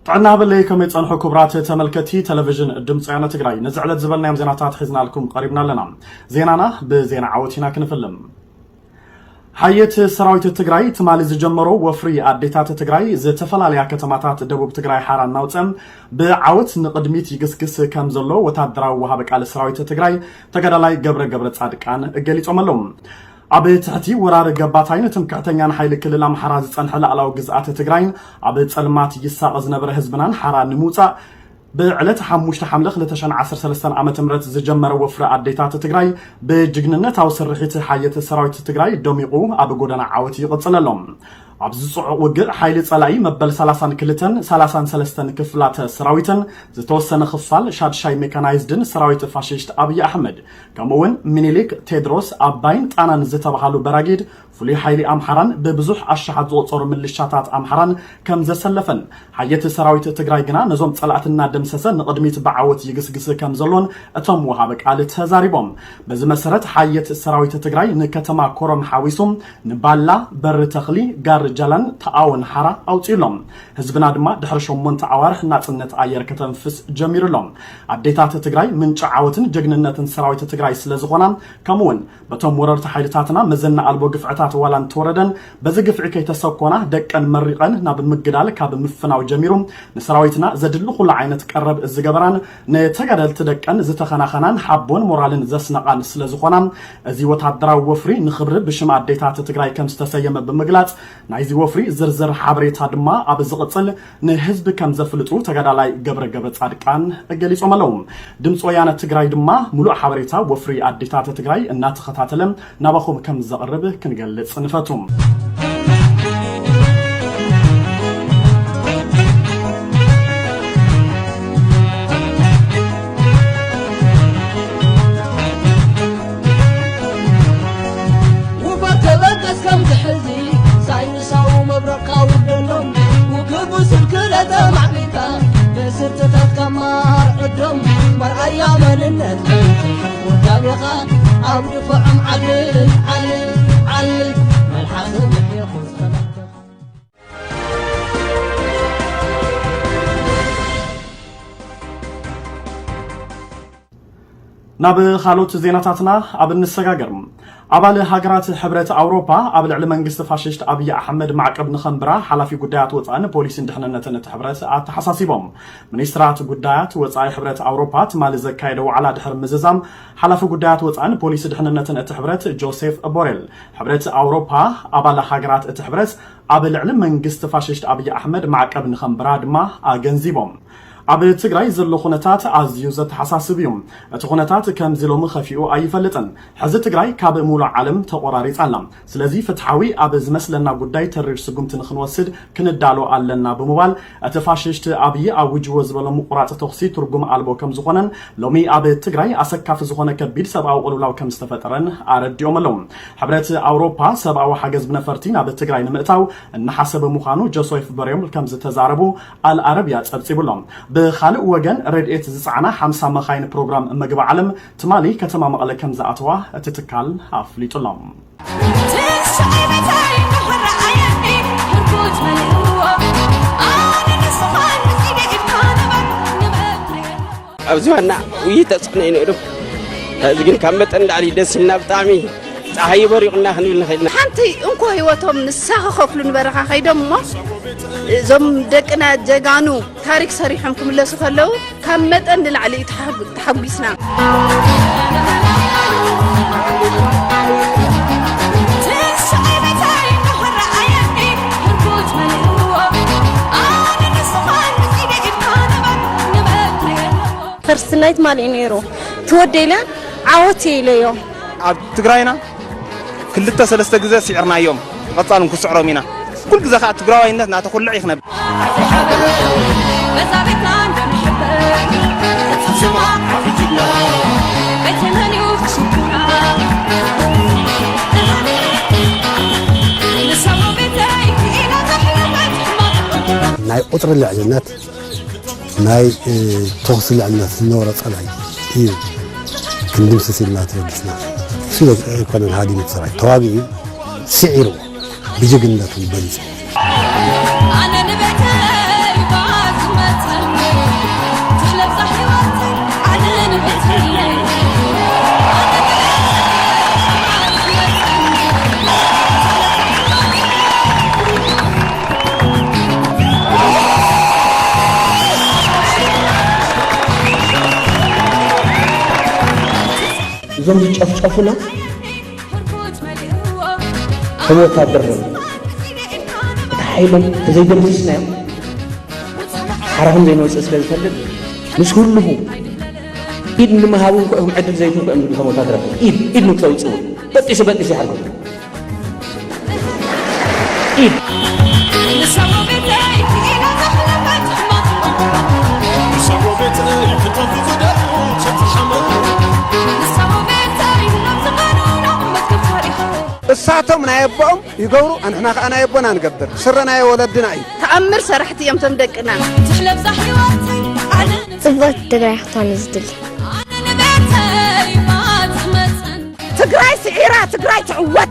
طعنا بالله كم يتصنحوا كبرات تملكتي تلفزيون الدمص عنا تجري نزعلت زبلنا يوم زيناتات حزنا لكم قريبنا لنا زينانا بزين عوتنا كنفلم حيات سراويت التجري تمالي زجمرو وفري عديتات التجري زتفلاليا كتماتات دبوب تجري حاران ناوتم بعوت نقدميت يقسقس كم زلو وتادراو وهابك على سراويت التجري تقدلاي قبر صادقان قليت أملهم عبد تحتي ورار جباتين تمكعتنيان حيل كل لام حراز صنحلا على جزءات تجرين عبد سلمات يساق زنبر حزبنا حرا نموتا بعلت حموشت حملخ لتشان 13 عامة مرت زجمر وفر عديتات تجري بجننت او سرحيت حية سراويت تجري دوميقو ابو غودنا عاوتي قصللهم عبز وقع حيل صلاي مبل 30 كلتن 33 كفلات سراويتن زتوسن خصال شاد شاي ميكانايزدن سراويت فاشيشت ابي احمد كمون منيليك تيدروس اباين طانان زتبحالو براغيد فلي حيلي امحران ببزح اشحات زوصور ملشاتات امحران كم زسلفن حيت سراويت تجراي غنا نزوم صلاتنا دمسسن نقدميت بعوت يغسغس كم زلون اتم وهابك على تزاريبهم بز مسرت حيت سراويت تجراي نكتما كورم حويسوم نبالا بر تخلي غار جلن تعاون حرا اوصيلهم حزبنا دما دحرشو مونت عوارخ ناصنت اير كتنفس جميرلهم عديتات تجراي من تعاوتن جغننتن سراويت تجراي سلازغونا كمون بتم وررت حيلتاتنا مزنا البو قفعتات ولان توردن بزقفع كي تسكونا دقن مريقن ناب مقدال كاب مفناو جميرهم نسراويتنا زدلو كل عينت قرب الزقبران نتقدل تدقن زتخناخنان حبون مورالن زسنقان سلازخونا ازي وتادراو وفري نخبر بشم عديتات تجراي كم ستسيم بمقلات نايزي وفري زرزر حبريتا دما اب زقصل نحزب كم زفلطو تقدالاي قبر صادقان اقليصو ملوم دمص ويانه تجراي دما ملو حبريتا وفري عديتات تجراي እና ተኸታተለም ናባኹም ከም ዘقرب ክንገልጽ ንፈቱም وبتبقس كم تحزي ساينساو مبرقاو دلهم وقبو سلكلة معبيتا بسرتتات كمار عدهم مرأيا مننت ودابيخا عبد فعم علل الحاسب يخوز ناب خالوت زيناتاتنا اب نسغاغرم አባል ሀገራት ህብረት አውሮፓ አብል ዕለ መንግስት ፋሽስት አብይ አህመድ ማዕቀብ ንኸምብራ ሓላፊ ጉዳያት ወፃን ፖሊስ እንደህነነትን ህብረት አተሐሳሲቦም ሚኒስትራት ጉዳያት ወፃይ ህብረት አውሮፓ ትማል ዘካይደው ዓላ ድሕር ምዝዛም ሓላፊ ጉዳያት ወፃን ፖሊስ እንደህነነትን ህብረት ጆሴፍ ቦሬል ህብረት አውሮፓ አባል ሀገራት ህብረት አብል ዕለ መንግስት ፋሽስት አብይ አህመድ ማዕቀብ ንኸምብራ ድማ አገንዚቦም አብ ትግራይ ዘሎ ኹነታት አዝዩ ዘተሐሳስብዮም እቲ ኹነታት ከም ዝሎም ኸፊኡ አይፈልጥን ሕዚ ትግራይ ካብ ሙሉ ዓለም ተቆራሪጻላ ስለዚ ፍትሐዊ አብ ዝመስለና ጉዳይ ተሪር ስጉምት ንኽንወስድ ክንዳሎ ኣለና ብምባል እቲ ፋሽስት አብይ አውጅዎ ዝበሎ ምቁራጽ ተኽሲ ትርጉም አልቦ ከም ዝኾነን ሎሚ አብ ትግራይ አሰካፍ ዝኾነ ከቢድ ሰብአዊ ቁልውላው ከም ዝተፈጠረን አረድዮም ኣለዉ ሕብረት አውሮፓ ሰብአዊ ሓገዝ ብነፈርቲ ናብ ትግራይ ንምእታው እናሓሰበ ምዃኑ ጆሴፍ ቦሬል ከም ዝተዛረቡ አልዓረብያ ጸብጺብሎም بخالق وجن ردئت زعنا 50 مخاين بروجرام مجمع عالم تمالي كتما مقالة كم زعتوا تتكال عفليت اللهم أبزونا ويتصنعين أوروب هذا جن كمت أن علي دسنا بتعمي هاي بريقنا خلينا خلينا حنتي انكو هيوتهم نساخ خفلون برخا خيدم ما زم دقنا جغانو تاريخ صريحم كملسو خلو كمتن للعلي تحبسنا فرست نايت مال انيرو توديلا عوتي ليو عب تقراينا كلتا سلسة جزء سعرنا يوم قطعنا كسعره منا كل جزء خات تقراي الناس ناتخل عيخنا ناي قطر العجنات ناي توصل العجنات النورة طلعي إيه كندم سلسلة تربسنا سيد كان هذه متصرعي تواقي سعره بجقنة البنز أنا نبتاي بعزمة زوم يشفشفونا هو تادر حيلم زي دمسنا حرهم زي نوص اسلام فلد مش كله إيد لما هاون كهم عدل زيتون كأنه هم تادر إيد نكسو يسوي بتيش حرهم إيد الساعتهم نايبهم يقولوا أنا يبونا نقدر سرنا يا ولدنا أي تأمر سرحتي يوم تمدقنا تحلب صحيواتي صبت تقرأي حطاني زدل تقرأي سعيرة تقرأي تعوت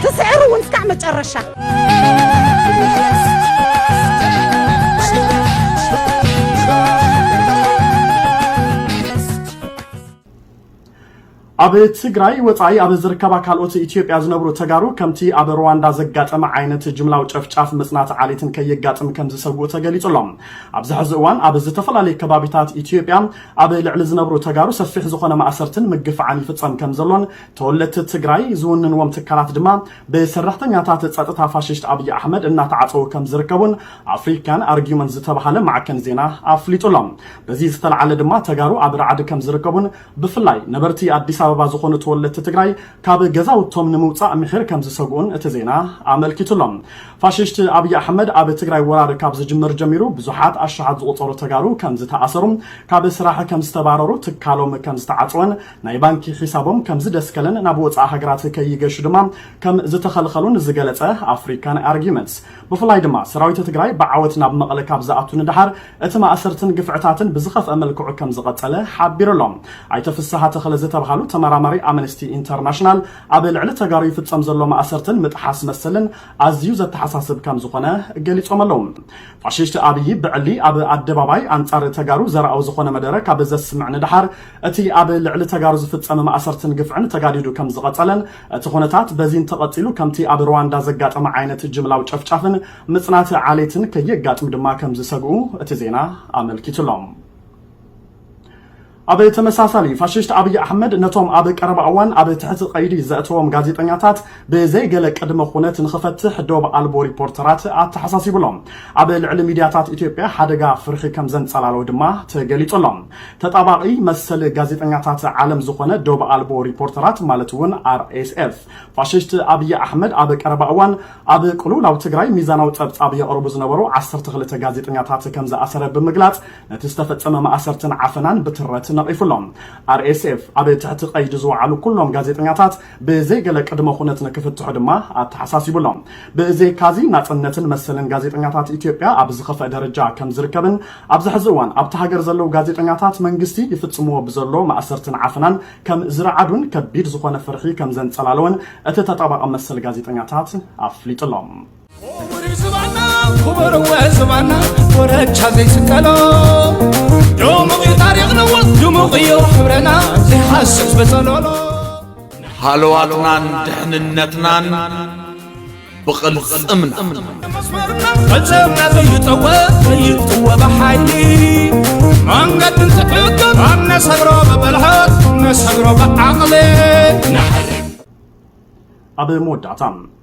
تسعروا ونسكع متقرشة ኣብ ትግራይ ወጻኢ ኣብ ዝርከባ ካልኦት ኢትዮጵያ ዝነብሩ ተጋሩ ከምቲ ኣብ ሩዋንዳ ዘጋጠመ ዓይነት ጅምላው ጨፍጫፍ መጽናት ዓሌትን ከየጋጥም ከም ዝሰግኡ ተገሊጹሎም ኣብዚ ሕዚ እዋን ኣብ ዝተፈላለዩ ከባቢታት ኢትዮጵያ ኣብ ልዕሊ ዝነብሩ ተጋሩ ሰፊሕ ዝኾነ ማእሰርትን ምግፍዓን ይፍጸም ከም ዘሎን ተወለድቲ ትግራይ ዝውንንዎም ትካላት ድማ ብሰራሕተኛታት ጸጥታ ፋሽስት ኣብይ ኣሕመድ እናተዓፀው ከም ዝርከቡን ኣፍሪካን ኣርጊመንት ዝተባሃለ ማዕከን ዜና ኣፍሊጡሎም በዚ ዝተለዓለ ድማ ተጋሩ ኣብ ረዓዲ ከም ዝርከቡን ብፍላይ ነበርቲ ኣዲስ አበባ ዝኾኑ ተወለድቲ ትግራይ ካብ ገዛውቶም ንምውፃእ ምሕር ከም ዝሰግኡን እቲ ዜና ኣመልኪቱሎም ፋሽስት ኣብይ ኣሕመድ ኣብ ትግራይ ወራሪ ካብ ዝጅምር ጀሚሩ ብዙሓት ኣሽሓት ዝቑፀሩ ተጋሩ ከም ዝተኣሰሩ ካብ ስራሕ ከም ዝተባረሩ ትካሎም ከም ዝተዓፅወን ናይ ባንኪ ሒሳቦም ከም ዝደስከለን ናብ ወፃኢ ሃገራት ከይገሹ ድማ ከም ዝተኸልኸሉን ዝገለጸ ኣፍሪካን ኣርጊመንትስ ብፍላይ ድማ ሰራዊት ትግራይ ብዓወት ናብ መቐለ ካብ ዝኣቱ ንድሓር እቲ ማእሰርትን ግፍዕታትን ብዝኸፍአ መልክዑ ከም ዝቐፀለ ሓቢሩሎም ኣይተፍስሓ ተኸለ ዝተባሃሉ ተመራማሪ ኣምነስቲ ኢንተርናሽናል ኣብ ልዕሊ ተጋሩ ይፍጸም ዘሎ ማእሰርትን ምጥሓስ መሰልን ኣዝዩ ዘተሓሳስብ ከም ዝኾነ ገሊጾም ኣለዉ ፋሽስት ኣብይ ብዕሊ ኣብ ኣደባባይ ኣንጻር ተጋሩ ዘርኣው ዝኾነ መደረ ካብ ዘስምዕ ንድሓር እቲ ኣብ ልዕሊ ተጋሩ ዝፍጸም ማእሰርትን ግፍዕን ተጋዲዱ ከም ዝቐጸለን እቲ ኩነታት በዚን ተቐጺሉ ከምቲ ኣብ ሩዋንዳ ዘጋጠመ ዓይነት ጅምላው ጨፍጫፍን ምጽናት ዓሌትን ከየጋጥም ድማ ከም ዝሰግኡ እቲ ዜና ኣመልኪቱሎም ኣብ ተመሳሳሊ ፋሽስት ኣብይ ኣሕመድ ነቶም ኣብ ቀረባ እዋን ኣብ ትሕቲ ቀይዲ ዘእተዎም ጋዜጠኛታት ብዘይገለ ቅድመ ኩነት ንኽፈትሕ ዶብ ኣልቦ ሪፖርተራት ኣተሓሳሲቡሎም ኣብ ልዕሊ ሚድያታት ኢትዮጵያ ሓደጋ ፍርሒ ከም ዘንጸላለው ድማ ተገሊጹሎም ተጣባቂ መሰል ጋዜጠኛታት ዓለም ዝኾነ ዶብ ኣልቦ ሪፖርተራት ማለት እውን RSF ፋሽስት ኣብይ ኣሕመድ ኣብ ቀረባ እዋን ኣብ ቅሉላው ትግራይ ሚዛናዊ ጸብጻብ የቕርቡ ዝነበሩ 12 ጋዜጠኛታት ከም ዝኣሰረ ብምግላጽ ነቲ ዝተፈጸመ ማእሰርትን ዓፈናን ብትረት ነቂፉሎም RSF ኣብ ትሕቲ ቀይዲ ዝወዓሉ ኩሎም ጋዜጠኛታት ብዘይገለ ቅድመ ኩነት ንክፍትሑ ድማ ኣተሓሳሲቡሎም ብዘይካዚ ናጽነትን መሰልን ጋዜጠኛታት ኢትዮጵያ ኣብ ዝኸፍአ ደረጃ ከም ዝርከብን ኣብዚ ሕዚ እዋን ኣብቲ ሃገር ዘለው ጋዜጠኛታት መንግስቲ ይፍጽምዎ ብዘሎ ማእሰርትን ዓፈናን ከም ዝረዓዱን ከቢድ ዝኾነ ፍርሒ ከም ዘንጸላለውን እቲ ተጣባቂ መሰል ጋዜጠኛታት ኣፍሊጡሎም خبر وزمانا ورجع زي سكالو دموغي تاريخ نوض دموغي وحبرنا زي حاسس بزلولو حلواتنا دحننتنا بقلص امنا قلزمنا زي طوى بحايلي من قد نتقلقم عنا سقرو ببلحات نسقرو بعقلي نحرق أبي مودعتم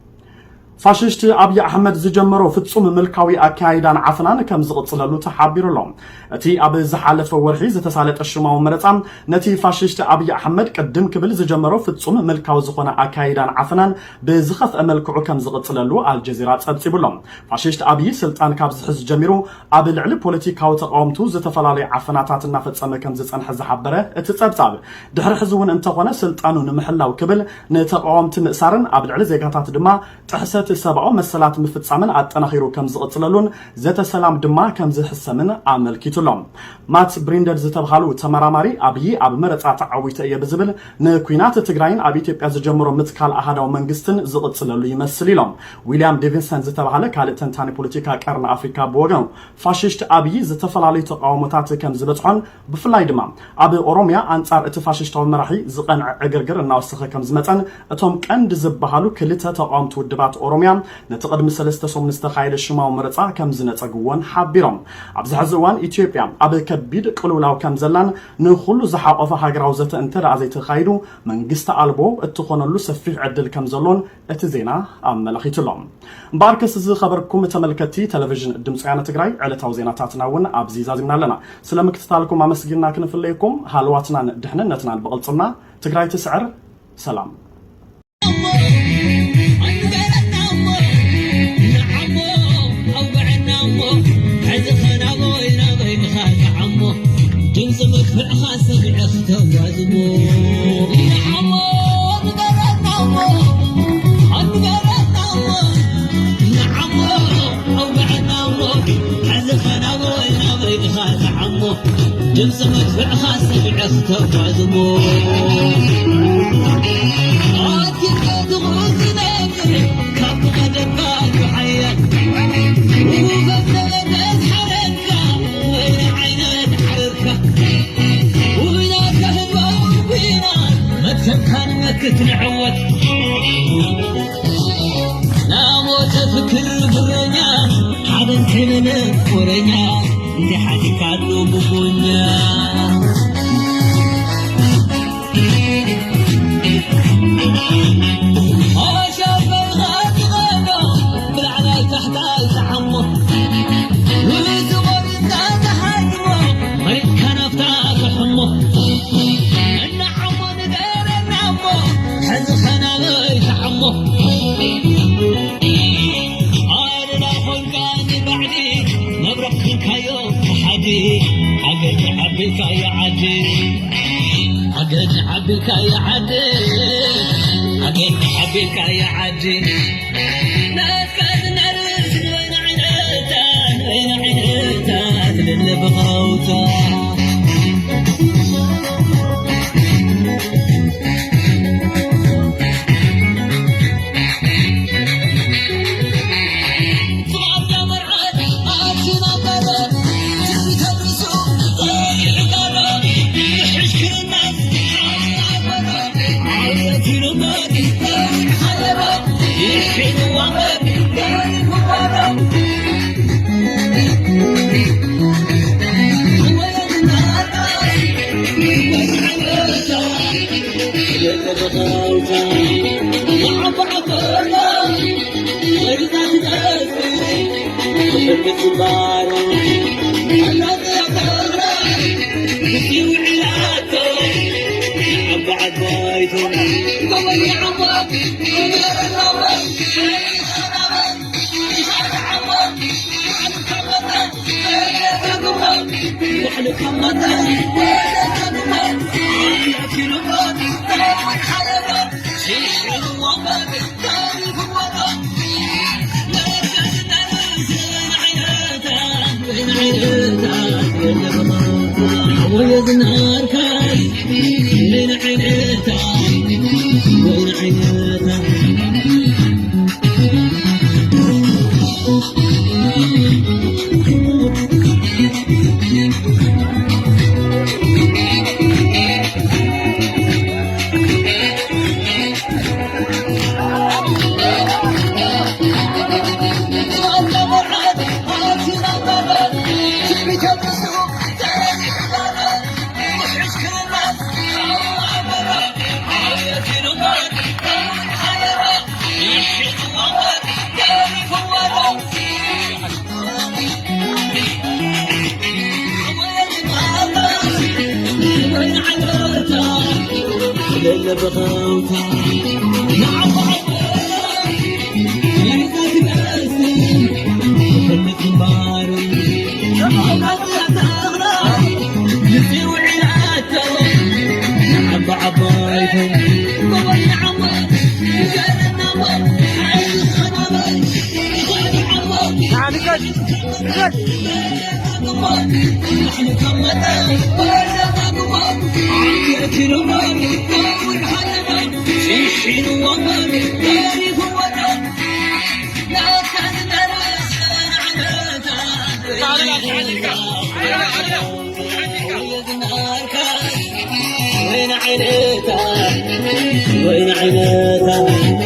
ፋሽስት ኣብይ ኣሕመድ ዝጀመሮ ፍጹም ምልካዊ ኣካይዳን ዓፍናን ከም ዝቕጽለሉ ተሓቢሩሎም እቲ ኣብ ዝሓለፈ ወርሒ ዝተሳለጠ ሽማው መረጻ ነቲ ፋሽስት ኣብይ ኣሕመድ ቅድም ክብል ዝጀመሮ ፍጹም ምልካዊ ዝኾነ ኣካይዳን ዓፍናን ብዝኸፍአ መልክዑ ከም ዝቕጽለሉ አልጀዚራ ጸብጺቡሎም ፋሽስት ኣብይ ስልጣን ካብ ዝሕዝ ጀሚሩ ኣብ ልዕሊ ፖለቲካዊ ተቃውምቱ ዝተፈላለዩ ዓፍናታት እናፈጸመ ከም ዝጸንሐ ዝሓበረ እቲ ጸብጻብ ድሕሪ ሕዚ እውን እንተኾነ ስልጣኑ ንምሕላው ክብል ንተቃውምቲ ምእሳርን ኣብ ልዕሊ ዜጋታት ድማ ጥሕሰት ሰብኣዊ መሰላት ምፍጻምን ኣጠናኺሩ ከም ዝቕጽለሉን ዘተሰላም ድማ ከም ዝሕሰምን ኣመልኪቱሎም ማት ብሪንደር ዝተባሃሉ ተመራማሪ ኣብይ ኣብ መረጻ ተዓዊተ እየ ብዝብል ንኩናት ትግራይን ኣብ ኢትዮጵያ ዝጀመሮ ምትካል ኣሃዳዊ መንግስትን ዝቕጽለሉ ይመስል ኢሎም ዊልያም ዴቪንሰን ዝተባሃለ ካልእ ተንታኒ ፖለቲካ ቀርኒ ኣፍሪካ ብወገኑ ፋሽስት ኣብይ ዝተፈላለዩ ተቃውሞታት ከም ዝበጽሖን ብፍላይ ድማ ኣብ ኦሮሚያ ኣንጻር እቲ ፋሽስታዊ መራሒ ዝቐንዕ ዕግርግር እናወሰኸ ከም ዝመፀን እቶም ቀንዲ ዝበሃሉ ክልተ ተቃውምቲ ውድባት ኦሮሚያ ኦሮሚያ ነተቀድም ሰለስተ ሶምንስ ተኻይደ ሽማው መረጻ ከም ዝነጸግወን ሓቢሮም ኣብዚ ሕዚ እዋን ኢትዮጵያ ኣብ ከቢድ ቅልውላው ከም ዘላን ንኹሉ ዝሓቆፈ ሃገራዊ ዘተ እንተዳ ዘይተኻይዱ መንግስቲ አልቦ እትኾነሉ ሰፊሕ ዕድል ከም ዘሎን እቲ ዜና ኣመላኺቱሎም ባርከስ ዝኸበርኩም ተመልከቲ ቴሌቪዥን ድምጽ ወያነ ትግራይ ዕለታዊ ዜናታትና ውን ኣብዚ ዛዚምና ኣለና ስለምክትታልኩም ኣመስጊና ክንፍለይኩም ሃልዋትናን ድሕንነትናን በቕልጽና ትግራይ ትስዕር ሰላም جمس مدفع خاصة بعثته وعزمه عاكي تغوز ناقر كاب غدبات وحيات وقفنا لناس حركة وين عينات حركة وبناك هدوى وبينات ما تفكر انك تنعوت لا موت فكر برنيا عدن كلنا ورنيا انت حاجة كانوا ببنيا شاف الغاد غادو بالعلاي تحتاج تحمه ولد ورد تحجمه مريض كان افتاك حمه ان عمو ندير النعمه حز خناغي تحمه لا خلقاني بعدي نبرق كايو حدي عقد حبك يا عدي عقد حبك يا عدي عقد حبك يا عدي ناكد نرس وين عينيتك للي بغوتك وين عينيتك